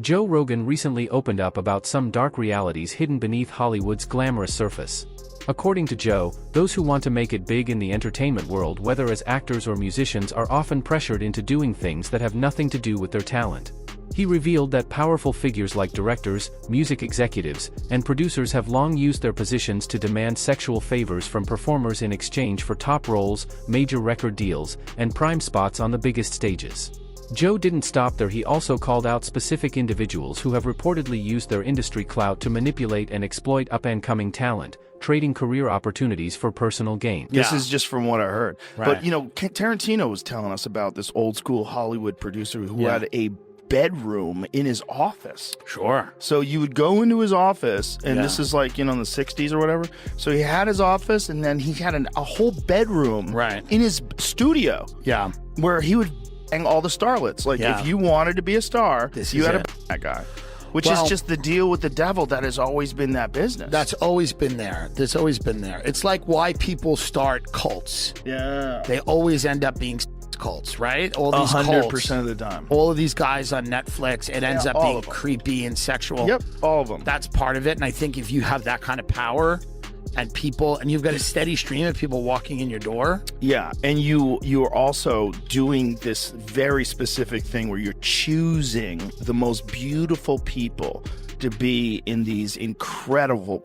Joe Rogan recently opened up about some dark realities hidden beneath Hollywood's glamorous surface. According to Joe, those who want to make it big in the entertainment world, whether as actors or musicians, are often pressured into doing things that have nothing to do with their talent. He revealed that powerful figures like directors, music executives, and producers have long used their positions to demand sexual favors from performers in exchange for top roles, major record deals, and prime spots on the biggest stages. Joe didn't stop there. He also called out specific individuals who have reportedly used their industry clout to manipulate and exploit up-and-coming talent, trading career opportunities for personal gain. This is just from what I heard. Right. But, you know, Tarantino was telling us about this old-school Hollywood producer who had a bedroom in his office. Sure. So you would go into his office, and this is like, you know, in the 60s or whatever. So he had his office, and then he had a whole bedroom in his studio. Yeah. Where he would bang all the starlets. Like, if you wanted to be a star, you had to bang that guy. Which is just the deal with the devil that has always been that business. That's always been there. That's always been there. It's like why people start cults. Yeah. They always end up being cults, right? All these 100% of the time. All of these guys on Netflix, it ends up being creepy and sexual. Yep, all of them. That's part of it. And I think if you have that kind of power and people, and you've got a steady stream of people walking in your door. Yeah, and you're also doing this very specific thing where you're choosing the most beautiful people to be in these incredible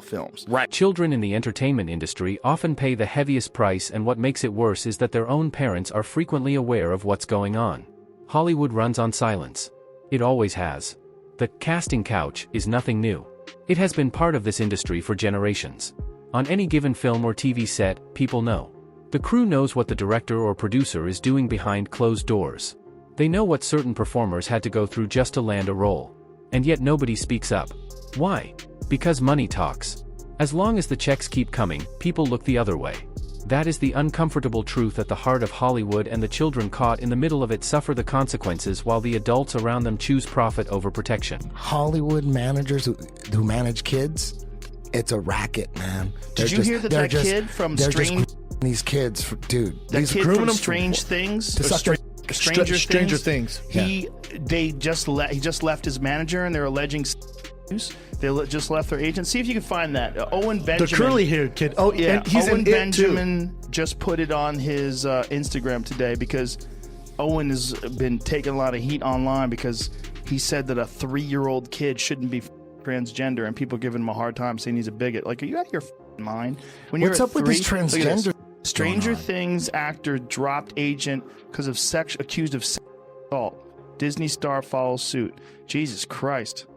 films. Right. Children in the entertainment industry often pay the heaviest price, and what makes it worse is that their own parents are frequently aware of what's going on. Hollywood runs on silence. It always has. The casting couch is nothing new. It has been part of this industry for generations. On any given film or TV set, people know. The crew knows what the director or producer is doing behind closed doors. They know what certain performers had to go through just to land a role. And yet nobody speaks up. Why? Because money talks. As long as the checks keep coming, people look the other way. That is the uncomfortable truth at the heart of Hollywood, and the children caught in the middle of it suffer the consequences while the adults around them choose profit over protection. Hollywood managers who manage kids, it's a racket, man. Did you hear that kid from Strange... These kids, dude. That kid from Strange Things? Stranger Things. He just left his manager, and they're alleging they just left their agent. See if you can find that. Owen Benjamin. The curly-haired kid. Oh, yeah. And he's Owen in Benjamin just put it on his Instagram today because Owen has been taking a lot of heat online because he said that a 3-year-old kid shouldn't be transgender, and people giving him a hard time saying he's a bigot. Like, are you out of your mind? When What's up with this transgender? Stranger Things actor dropped agent because of accused of sexual assault. Disney star follows suit. Jesus Christ.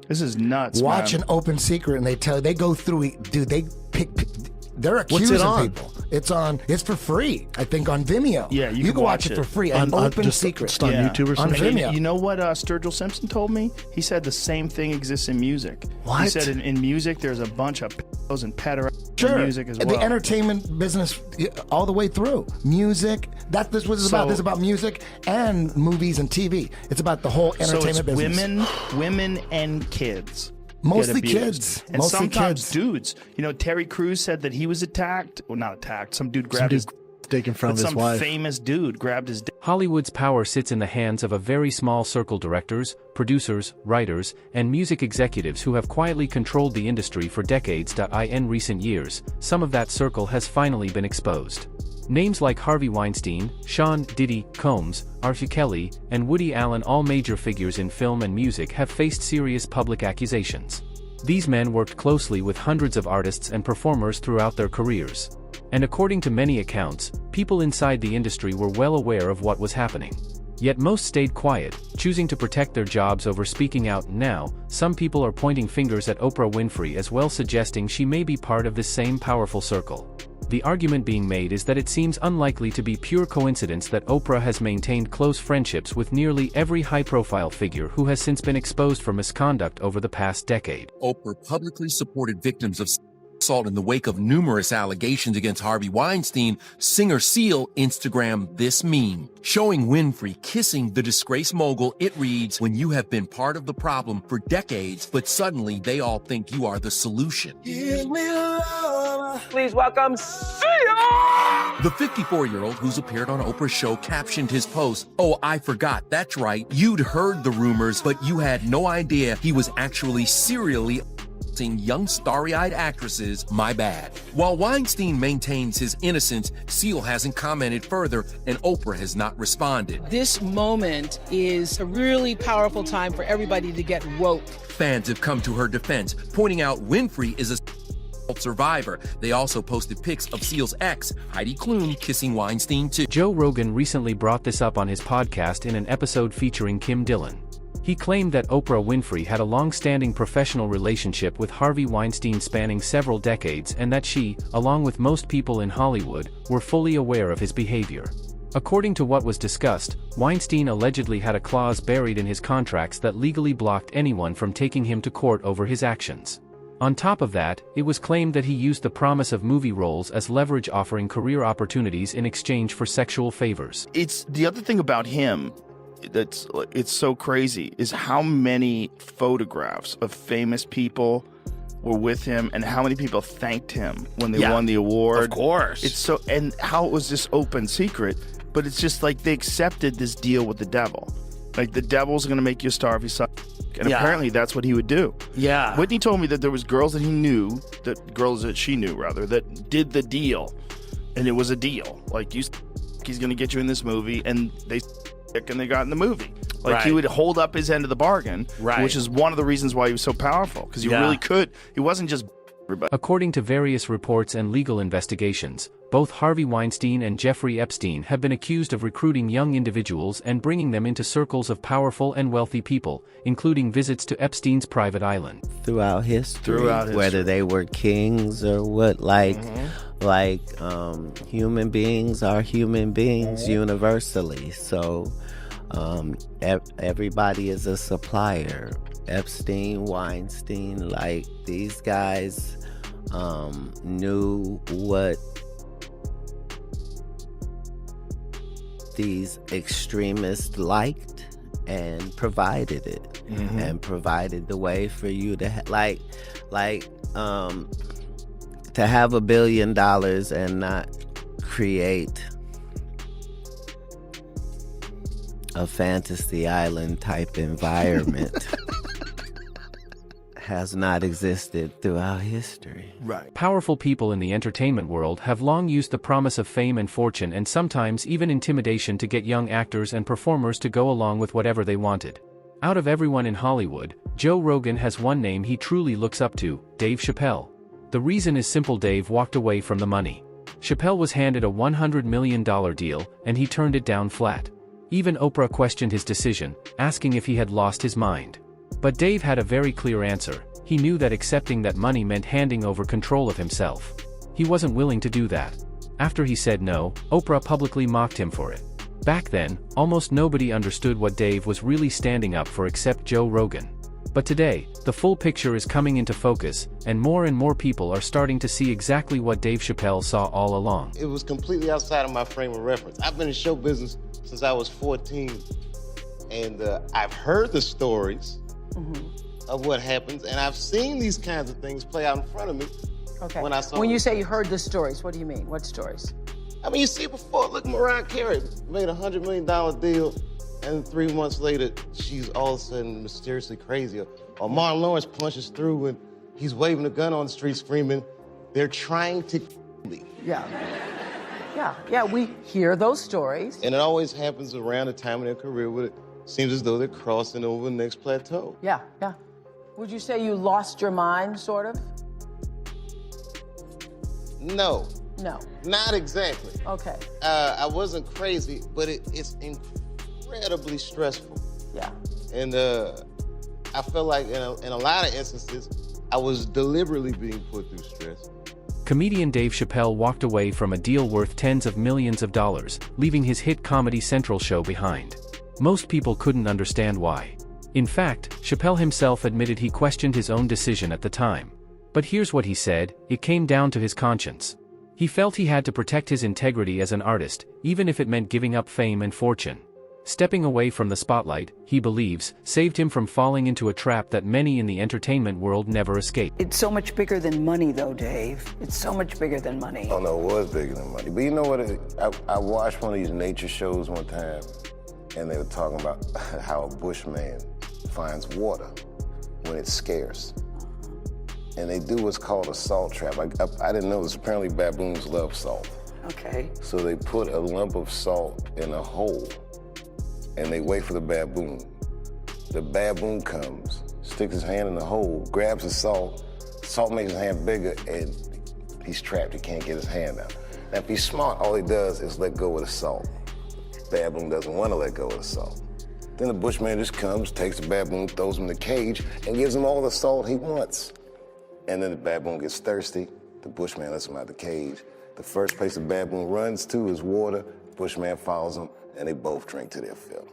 This is nuts. Watch man. An Open Secret, and they go through, dude, they're accusing people. It's for free, I think, on Vimeo. Yeah, you can watch it for free. An Open Secret. Just on YouTube or something? On Vimeo. You know what Sturgill Simpson told me? He said the same thing exists in music. What? He said in music there's a bunch of pedos and pederasty in music as well. The entertainment business all the way through. Music, this was about. This is about music and movies and TV. It's about the whole entertainment business. Women and kids. Mostly kids. And Mostly sometimes kids. Dudes. You know, Terry Crews said that he was attacked. Well, not attacked. Some dude grabbed his... taken from his wife. Some famous dude grabbed his... Hollywood's power sits in the hands of a very small circle: directors, producers, writers, and music executives who have quietly controlled the industry for decades. In recent years, some of that circle has finally been exposed. Names like Harvey Weinstein, Sean Diddy Combs, R. Kelly, and Woody Allen, all major figures in film and music, have faced serious public accusations. These men worked closely with hundreds of artists and performers throughout their careers. And according to many accounts, people inside the industry were well aware of what was happening. Yet most stayed quiet, choosing to protect their jobs over speaking out. Now, some people are pointing fingers at Oprah Winfrey as well, suggesting she may be part of this same powerful circle. The argument being made is that it seems unlikely to be pure coincidence that Oprah has maintained close friendships with nearly every high-profile figure who has since been exposed for misconduct over the past decade. Oprah publicly supported victims of assault in the wake of numerous allegations against Harvey Weinstein, singer Seal Instagrammed this meme. Showing Winfrey kissing the disgraced mogul, it reads, "When you have been part of the problem for decades, but suddenly they all think you are the solution." Please welcome Seal! The 54-year-old who's appeared on Oprah's show captioned his post, "Oh, I forgot, that's right, you'd heard the rumors, but you had no idea he was actually serially young starry-eyed actresses, my bad." While Weinstein maintains his innocence, Seal hasn't commented further, and Oprah has not responded. This moment is a really powerful time for everybody to get woke. Fans have come to her defense, pointing out Winfrey is a survivor. They also posted pics of Seal's ex, Heidi Klum, kissing Weinstein too. Joe Rogan recently brought this up on his podcast in an episode featuring Kim Dillon. He claimed that Oprah Winfrey had a long-standing professional relationship with Harvey Weinstein spanning several decades and that she, along with most people in Hollywood, were fully aware of his behavior. According to what was discussed, Weinstein allegedly had a clause buried in his contracts that legally blocked anyone from taking him to court over his actions. On top of that, it was claimed that he used the promise of movie roles as leverage, offering career opportunities in exchange for sexual favors. It's the other thing about him it's so crazy is how many photographs of famous people were with him and how many people thanked him when they won the award. Of course. It's so, and how it was this open secret, but it's just like they accepted this deal with the devil. Like the devil's going to make you a star if you suck. And apparently that's what he would do. Yeah. Whitney told me that there was girls that he knew, girls that she knew rather, that did the deal. And it was a deal. Like he's going to get you in this movie, and they got in the movie. Like he would hold up his end of the bargain, which is one of the reasons why he was so powerful, because he really could. He wasn't just everybody. According to various reports and legal investigations, both Harvey Weinstein and Jeffrey Epstein have been accused of recruiting young individuals and bringing them into circles of powerful and wealthy people, including visits to Epstein's private island. Throughout history, whether they were kings or what, human beings are human beings universally. So everybody is a supplier. Epstein, Weinstein, like these guys knew what these extremists liked and provided it, and provided the way for you to to have $1 billion and not create a fantasy island type environment has not existed throughout history. Right. Powerful people in the entertainment world have long used the promise of fame and fortune and sometimes even intimidation to get young actors and performers to go along with whatever they wanted. Out of everyone in Hollywood, Joe Rogan has one name he truly looks up to: Dave Chappelle. The reason is simple: Dave walked away from the money. Chappelle was handed a $100 million deal, and he turned it down flat. Even Oprah questioned his decision, asking if he had lost his mind. But Dave had a very clear answer. He knew that accepting that money meant handing over control of himself. He wasn't willing to do that. After he said no, Oprah publicly mocked him for it. Back then, almost nobody understood what Dave was really standing up for except Joe Rogan. But today, the full picture is coming into focus, and more people are starting to see exactly what Dave Chappelle saw all along. It was completely outside of my frame of reference. I've been in show business since I was 14, and I've heard the stories of what happens, and I've seen these kinds of things play out in front of me. Okay. When you say you heard the stories, what do you mean? What stories? I mean, you see before, look, Mariah Carey made a $100 million deal, and 3 months later, she's all of a sudden mysteriously crazy. Or Martin Lawrence punches through and he's waving a gun on the street screaming, "They're trying to kill me." Yeah, we hear those stories. And it always happens around the time of their career where it seems as though they're crossing over the next plateau. Yeah. Would you say you lost your mind, sort of? No. No. Not exactly. Okay. I wasn't crazy, but it's incredibly stressful. Yeah. And I feel like in a lot of instances, I was deliberately being put through stress. Comedian Dave Chappelle walked away from a deal worth tens of millions of dollars, leaving his hit Comedy Central show behind. Most people couldn't understand why. In fact, Chappelle himself admitted he questioned his own decision at the time. But here's what he said: it came down to his conscience. He felt he had to protect his integrity as an artist, even if it meant giving up fame and fortune. Stepping away from the spotlight, he believes, saved him from falling into a trap that many in the entertainment world never escape. It's so much bigger than money, though, Dave. It's so much bigger than money. Oh, no, it was bigger than money. But you know what? I watched one of these nature shows one time, and they were talking about how a bushman finds water when it's scarce. And they do what's called a salt trap. I didn't know this. Apparently baboons love salt. Okay. So they put a lump of salt in a hole, and they wait for the baboon. The baboon comes, sticks his hand in the hole, grabs the salt makes his hand bigger, and he's trapped. He can't get his hand out. Now, if he's smart, all he does is let go of the salt. Baboon doesn't want to let go of the salt. Then the bushman just comes, takes the baboon, throws him in the cage, and gives him all the salt he wants. And then the baboon gets thirsty. The bushman lets him out the cage. The first place the baboon runs to is water. The bushman follows him, and they both drink to their fill.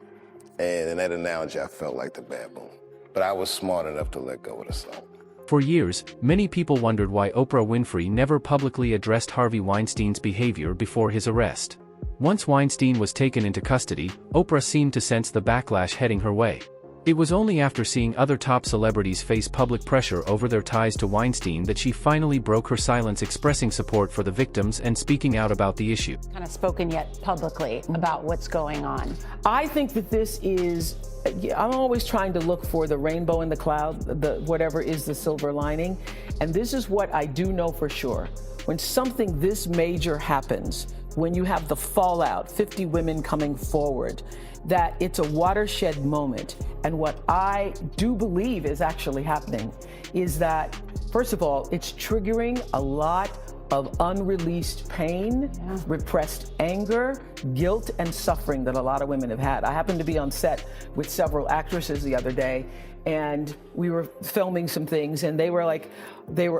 And in that analogy, I felt like the baboon. But I was smart enough to let go of the salt. For years, many people wondered why Oprah Winfrey never publicly addressed Harvey Weinstein's behavior before his arrest. Once Weinstein was taken into custody, Oprah seemed to sense the backlash heading her way. It was only after seeing other top celebrities face public pressure over their ties to Weinstein that she finally broke her silence, expressing support for the victims and speaking out about the issue. Kind of spoken yet publicly about what's going on. I think that this is, I'm always trying to look for the rainbow in the cloud, whatever is the silver lining. And this is what I do know for sure. When something this major happens, when you have the fallout, 50 women coming forward, that it's a watershed moment. And what I do believe is actually happening is that, first of all, it's triggering a lot of unreleased pain, repressed anger, guilt, and suffering that a lot of women have had. I happened to be on set with several actresses the other day, and we were filming some things, and they were like,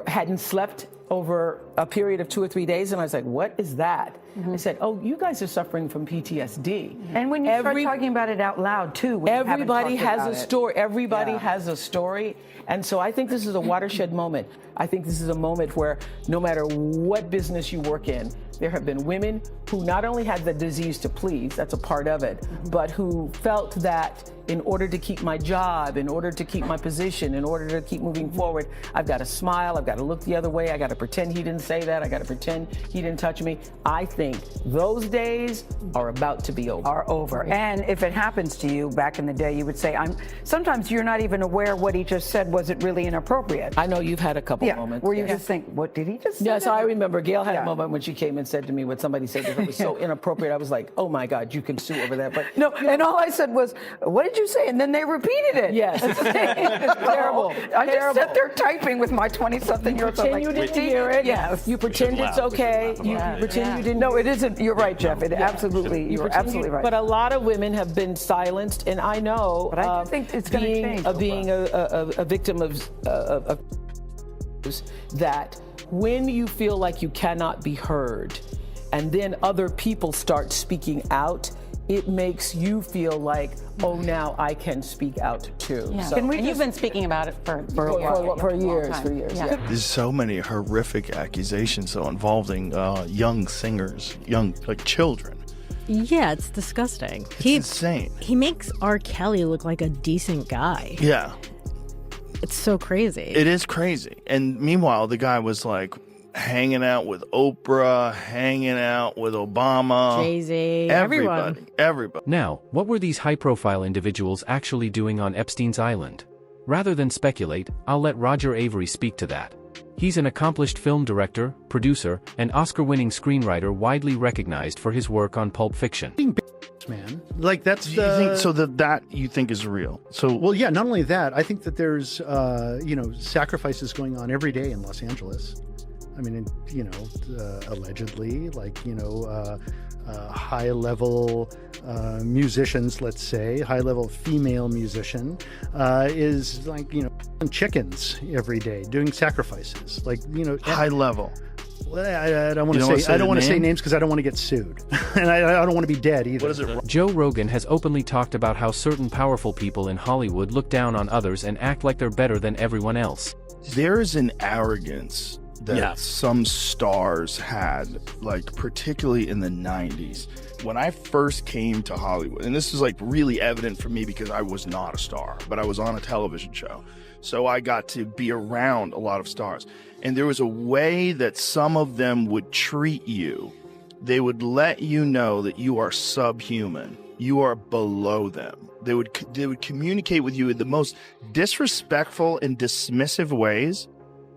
hadn't slept over a period of 2 or 3 days, and I was like, what is that? I said, oh, you guys are suffering from PTSD. And when you start talking about it out loud, too. Everybody has a story. Everybody has a story. And so I think this is a watershed moment. I think this is a moment where no matter what business you work in, there have been women who not only had the disease to please, that's a part of it, but who felt that in order to keep my job, in order to keep my position, in order to keep moving forward, I've got to smile, I've got to look the other way, I got to pretend he didn't say that, I got to pretend he didn't touch me. I think those days are about to be over. Are over. And if it happens to you back in the day, you would say, sometimes you're not even aware what he just said wasn't really inappropriate. I know you've had a couple moments. Where you just think, what did he just say? Yes, I remember Gail had a moment when she came and said to me what somebody said to her was so inappropriate. I was like, oh my God, you can sue over that. But no, and all I said was, what did you say? And then they repeated it. Yes. It's terrible. I just sat there typing with my 20-something-year-old. You pretend you didn't hear it. Yes. You pretend it's okay. You pretend you didn't. No, it isn't. You're right, Jeff. It absolutely, you're absolutely right. But a lot of women have been silenced, and I know. But I do think it's going to change. Being a victim of that, when you feel like you cannot be heard, and then other people start speaking out, it makes you feel like, oh, now I can speak out too. Yeah. So, and you've been speaking about it for years. Yeah. There's so many horrific accusations, though, involving young singers, like children. Yeah, it's disgusting. It's insane. He makes R. Kelly look like a decent guy. Yeah. It's so crazy. It is crazy. And meanwhile, the guy was like hanging out with Oprah, hanging out with Obama, Jay-Z, everybody. Now, what were these high-profile individuals actually doing on Epstein's Island? Rather than speculate, I'll let Roger Avery speak to that. He's an accomplished film director, producer, and Oscar-winning screenwriter widely recognized for his work on Pulp Fiction. Man, like that's you think, so that you think is real. So well, yeah. Not only that, I think that there's sacrifices going on every day in Los Angeles. I mean, allegedly, like high-level musicians, let's say, high-level female musician is like chickens every day doing sacrifices, like high level. I don't want to say. I don't want to say names because I don't want to get sued, and I don't want to be dead either. What is it? Joe Rogan has openly talked about how certain powerful people in Hollywood look down on others and act like they're better than everyone else. There's an arrogance that some stars had, like particularly in the 90s. When I first came to Hollywood, and this is like really evident for me because I was not a star, but I was on a television show. So I got to be around a lot of stars. And there was a way that some of them would treat you. They would let you know that you are subhuman. You are below them. They would communicate with you in the most disrespectful and dismissive ways.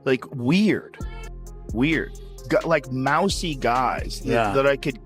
Like weird, like mousy guys that I could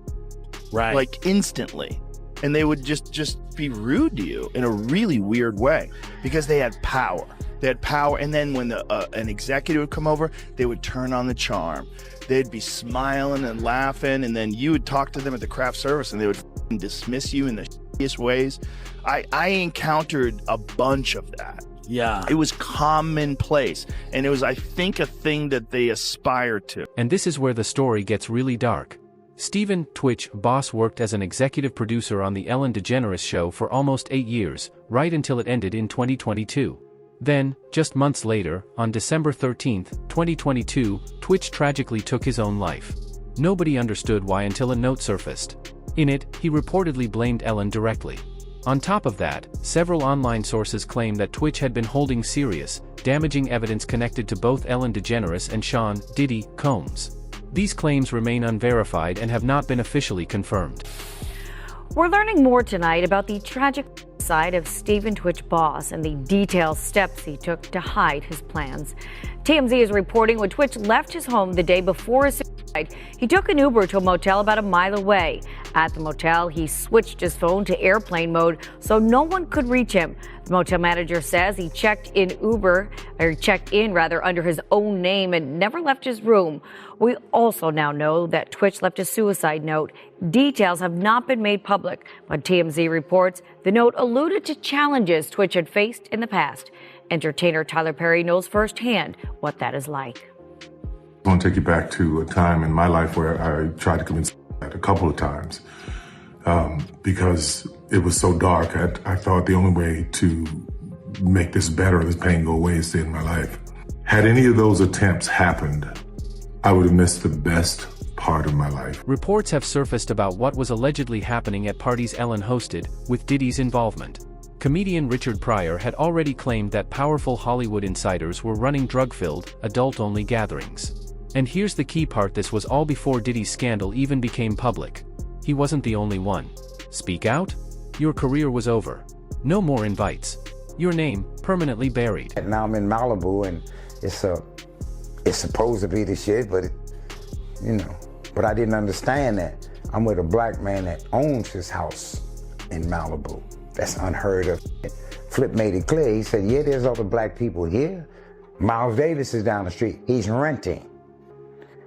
like instantly. And they would just be rude to you in a really weird way because they had power. They had power, and then when an executive would come over, they would turn on the charm. They'd be smiling and laughing, and then you would talk to them at the craft service, and they would dismiss you in the shittiest ways. I encountered a bunch of that. Yeah. It was commonplace, and it was, I think, a thing that they aspired to. And this is where the story gets really dark. Stephen "Twitch" Boss worked as an executive producer on the Ellen DeGeneres show for almost 8 years, right until it ended in 2022. Then, just months later, on December 13, 2022, Twitch tragically took his own life. Nobody understood why until a note surfaced. In it, he reportedly blamed Ellen directly. On top of that, several online sources claim that Twitch had been holding serious, damaging evidence connected to both Ellen DeGeneres and Sean "Diddy" Combs. These claims remain unverified and have not been officially confirmed. We're learning more tonight about the tragic side of Stephen "Twitch" Boss and the detailed steps he took to hide his plans. TMZ is reporting when Twitch left his home the day before his suicide, he took an Uber to a motel about a mile away. At the motel, he switched his phone to airplane mode so no one could reach him. The motel manager says he checked in under his own name and never left his room. We also now know that Twitch left a suicide note. Details have not been made public, but TMZ reports the note alluded to challenges Twitch had faced in the past. Entertainer Tyler Perry knows firsthand what that is like. I want to take you back to a time in my life where I tried to commit suicide a couple of times because it was so dark. I thought the only way to make this better, this pain go away, is to end my life. Had any of those attempts happened, I would have missed the best part of my life. Reports have surfaced about what was allegedly happening at parties Ellen hosted, with Diddy's involvement. Comedian Richard Pryor had already claimed that powerful Hollywood insiders were running drug-filled, adult-only gatherings. And here's the key part: this was all before Diddy's scandal even became public. He wasn't the only one. Speak out? Your career was over. No more invites. Your name permanently buried. Now I'm in Malibu, and it's supposed to be the shit, but but I didn't understand that. I'm with a black man that owns his house in Malibu. That's unheard of. Flip made it clear. He said, yeah, there's other black people here. Miles Davis is down the street. He's renting.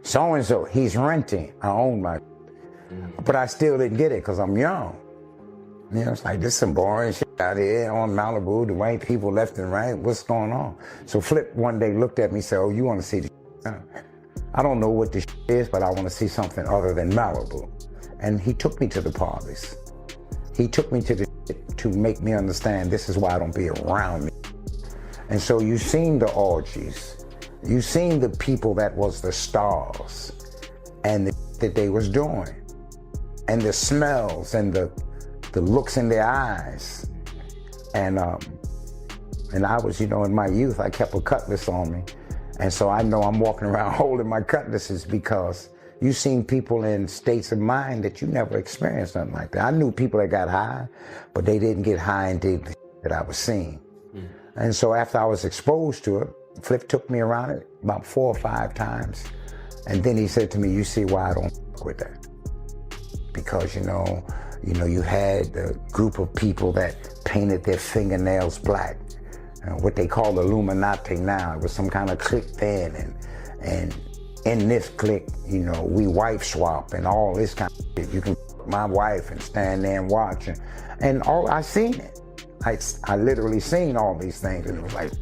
So-and-so, he's renting. I own my but I still didn't get it because I'm young. It's like, this is some boring shit out here on Malibu, the white people left and right, what's going on? So Flip one day looked at me and said, oh, you want to see the shit? I don't know what the shit is, but I want to see something other than Malibu. And he took me to the parties. He took me to the shit to make me understand this is why I don't be around me. And so you seen the orgies. You seen the people that was the stars and the that they was doing. And the smells and the looks in their eyes. And I was, in my youth, I kept a cutlass on me. And so I know I'm walking around holding my cutlasses because you seen people in states of mind that you never experienced nothing like that. I knew people that got high, but they didn't get high and did the that I was seeing. And so after I was exposed to it, Flip took me around it about 4 or 5 times. And then he said to me, you see why I don't fuck with that. Because, you had a group of people that painted their fingernails black, what they call Illuminati now. It was some kind of clique then, and in this clique, we wife swap and all this kind of shit. You can fuck my wife and stand there and watch, and all I seen it. I literally seen all these things, and it was like,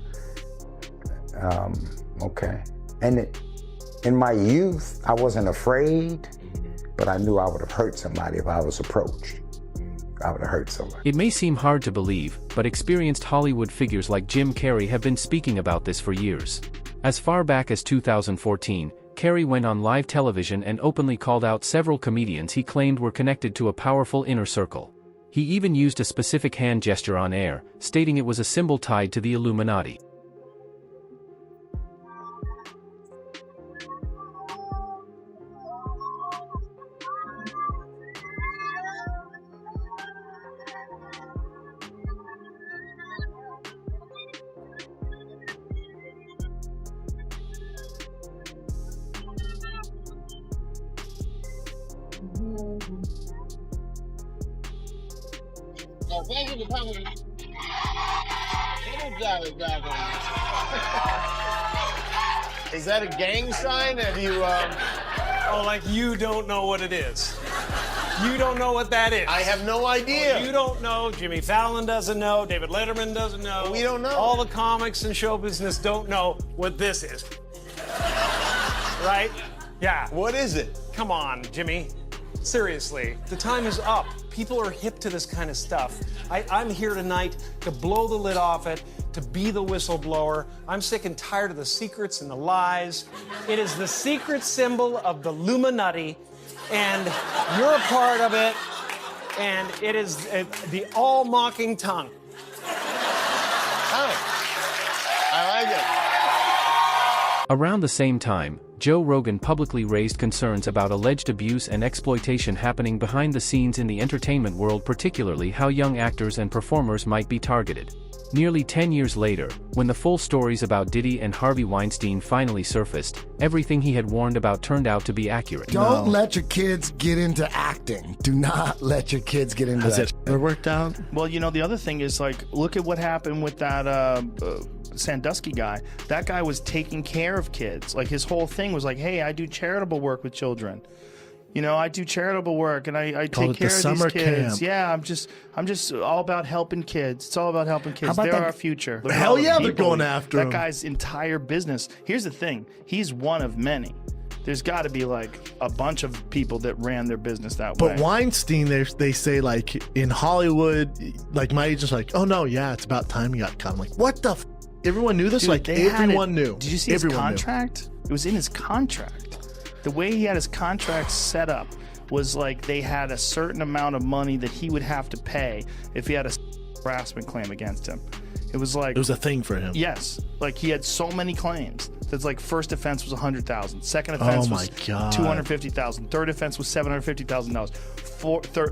okay. And in my youth, I wasn't afraid, but I knew I would have hurt somebody if I was approached. I would have hurt somebody. It may seem hard to believe, but experienced Hollywood figures like Jim Carrey have been speaking about this for years. As far back as 2014, Carey went on live television and openly called out several comedians he claimed were connected to a powerful inner circle. He even used a specific hand gesture on air, stating it was a symbol tied to the Illuminati. Oh, thank you for coming. Is that a gang sign? Have you, Oh, like you don't know what it is. You don't know what that is. I have no idea. You don't know. Jimmy Fallon doesn't know. David Letterman doesn't know. We don't know. All the comics and show business don't know what this is. Right? Yeah. What is it? Come on, Jimmy. Seriously, the time is up. People are hip to this kind of stuff. I'm here tonight to blow the lid off it, to be the whistleblower. I'm sick and tired of the secrets and the lies. It is the secret symbol of the Illuminati, and you're a part of it, and it is the all-mocking tongue. Oh, I like it. Around the same time, Joe Rogan publicly raised concerns about alleged abuse and exploitation happening behind the scenes in the entertainment world, particularly how young actors and performers might be targeted. Nearly 10 years later, when the full stories about Diddy and Harvey Weinstein finally surfaced, everything he had warned about turned out to be accurate. Don't let your kids get into acting. Do not let your kids get into that. Has it ever worked out? Well, you know, the other thing is, like, look at what happened with that Sandusky guy. That guy was taking care of kids. Like, his whole thing was like, hey, I do charitable work with children. You know, I do charitable work and I take care of these kids. Yeah, I'm just all about helping kids. It's all about helping kids. They're our future. Hell yeah, they're going after him. That guy's entire business. Here's the thing. He's one of many. There's got to be like a bunch of people that ran their business that way. But Weinstein, they say, like, in Hollywood, like, my agent's like, oh no, yeah, it's about time you got caught. I'm like, what the everyone knew this? Dude, like, everyone knew. Did you see his contract? It was in his contract. The way he had his contract set up was like they had a certain amount of money that he would have to pay if he had a harassment claim against him. It was like it was a thing for him. Yes, like he had so many claims. That's like first offense was $100,000, second offense was $250,000, third offense was $750,000,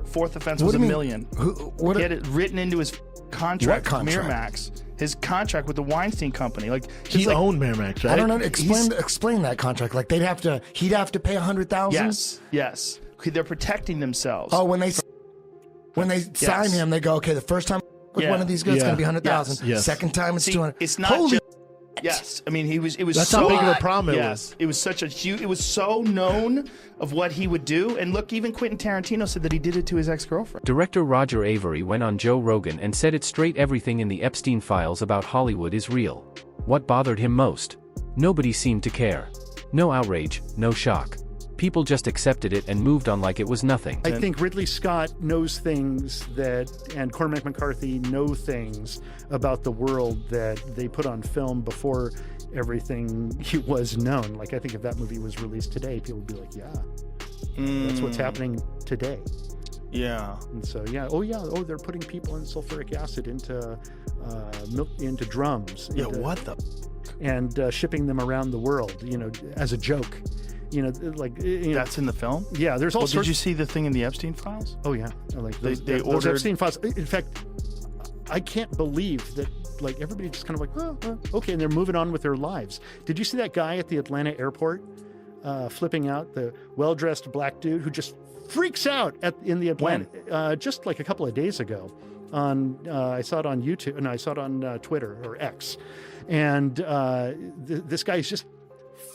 fourth offense was $1 million. He had it written into his contract with Miramax. His contract with the Weinstein Company, like he owned Miramax, right? I don't know. Explain that contract. Like he'd have to pay $100,000. Yes. They're protecting themselves. Oh, when they sign him, they go, okay, the first time with one of these goods, it's going to be $100,000. Yes. Second time, it's $200,000. It's not just. Yes, I mean it was. That's so how big of a problem it was. It was such a huge. It was so known of what he would do, and look, even Quentin Tarantino said that he did it to his ex-girlfriend. Director Roger Avery went on Joe Rogan and said it straight: everything in the Epstein files about Hollywood is real. What bothered him most? Nobody seemed to care. No outrage, no shock. People just accepted it and moved on like it was nothing. I think Ridley Scott knows things and Cormac McCarthy know things about the world that they put on film before everything was known. Like, I think if that movie was released today, people would be like, yeah, that's what's happening today. Yeah. And so, they're putting people in sulfuric acid into milk, into drums. What the? And shipping them around the world, as a joke. That's in the film. Yeah, there's all sorts. Did you see the thing in the Epstein files? Oh yeah, like they ordered those Epstein files. In fact, I can't believe that. Like, everybody just kind of like, okay, and they're moving on with their lives. Did you see that guy at the Atlanta airport flipping out, the well-dressed black dude who just freaks out in the Atlanta? Just like a couple of days ago. I saw it on YouTube, and I saw it on Twitter or X, and this guy's just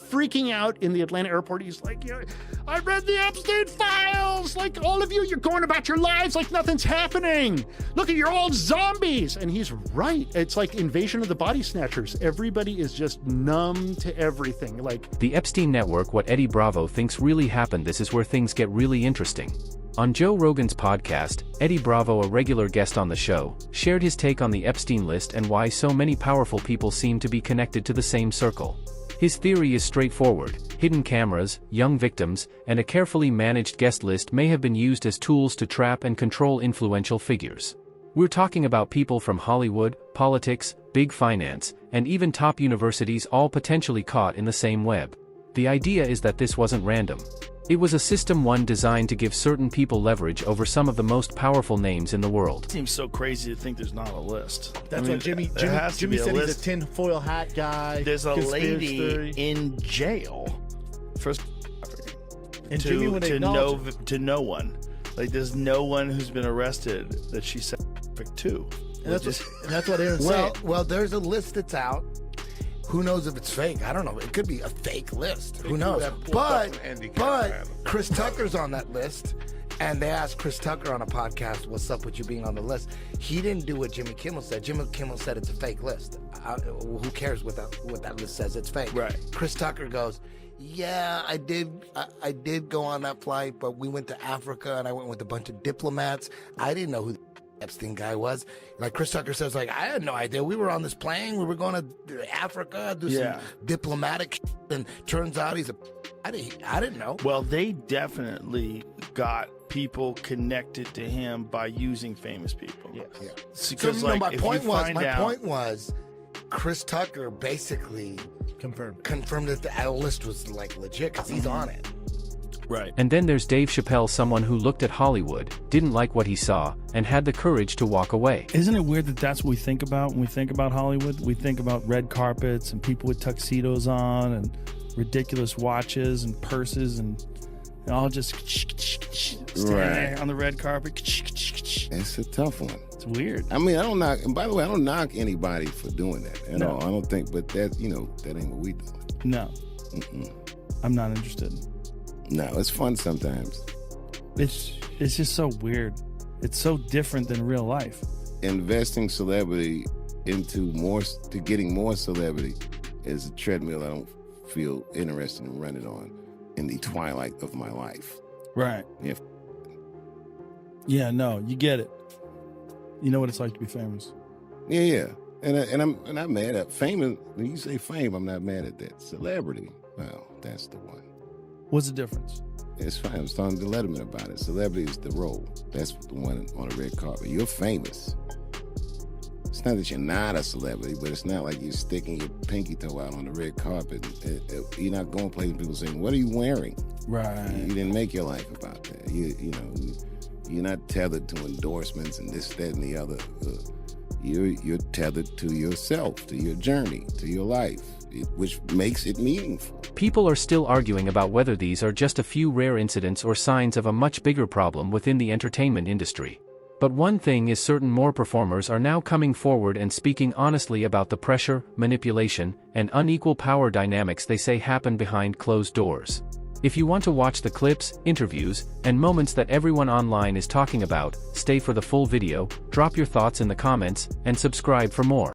freaking out in the Atlanta airport. He's like, I read the Epstein files. Like, all of you're going about your lives like nothing's happening. Look, you're all zombies. And he's right. It's like Invasion of the Body Snatchers. Everybody is just numb to everything. Like the Epstein network, what Eddie Bravo thinks really happened. This is where things get really interesting. On Joe Rogan's podcast, Eddie Bravo, a regular guest on the show, shared his take on the Epstein list and why so many powerful people seem to be connected to the same circle. His theory is straightforward: hidden cameras, young victims, and a carefully managed guest list may have been used as tools to trap and control influential figures. We're talking about people from Hollywood, politics, big finance, and even top universities, all potentially caught in the same web. The idea is that this wasn't random. It was a system designed to give certain people leverage over some of the most powerful names in the world. It seems so crazy to think there's not a list. That's what Jimmy said. He's a tinfoil hat guy. There's a lady in jail for to no one. Like, there's no one who's been arrested that she said to. And that's what Aaron said. Well, there's a list that's out. Who knows if it's fake? I don't know. It could be a fake list. Who knows? But Chris Tucker's on that list, and they asked Chris Tucker on a podcast, "What's up with you being on the list?" He didn't do what Jimmy Kimmel said. Jimmy Kimmel said it's a fake list. Who cares what that list says? It's fake. Right. Chris Tucker goes, "Yeah, I did go on that flight, but we went to Africa, and I went with a bunch of diplomats. I didn't know who the Epstein guy was." Like, Chris Tucker says, like, "I had no idea. We were on this plane. We were going to Africa, do some diplomatic shit, and turns out he's I didn't know." Well, they definitely got people connected to him by using famous people. Yeah. Because, so, my point was, Chris Tucker basically confirmed that the list was like legit because he's on it. Right. And then there's Dave Chappelle, someone who looked at Hollywood, didn't like what he saw, and had the courage to walk away. Isn't it weird that that's what we think about when we think about Hollywood? We think about red carpets and people with tuxedos on and ridiculous watches and purses and all just standing there on the red carpet. It's a tough one. It's weird. I mean, I don't knock, and by the way, I don't knock anybody for doing that at all. I don't think, but that, that ain't what we do. No. I'm not interested. No, it's fun sometimes. It's just so weird. It's so different than real life. Investing celebrity to getting more celebrity is a treadmill I don't feel interested in running on in the twilight of my life. Right. Yeah. Yeah, no, you get it. You know what it's like to be famous. Yeah. And I'm not mad at fame. When you say fame, I'm not mad at that. Celebrity, well, that's the one. What's the difference? It's fine. I was talking to Letterman about it. Celebrity is the role. That's the one on the red carpet. You're famous. It's not that you're not a celebrity, but it's not like you're sticking your pinky toe out on the red carpet. You're not going places and people saying, "What are you wearing?" Right. You didn't make your life about that. You're not tethered to endorsements and this, that, and the other. You're tethered to yourself, to your journey, to your life, which makes it meaningful. People are still arguing about whether these are just a few rare incidents or signs of a much bigger problem within the entertainment industry. But one thing is certain: more performers are now coming forward and speaking honestly about the pressure, manipulation, and unequal power dynamics they say happen behind closed doors. If you want to watch the clips, interviews, and moments that everyone online is talking about, stay for the full video, drop your thoughts in the comments, and subscribe for more.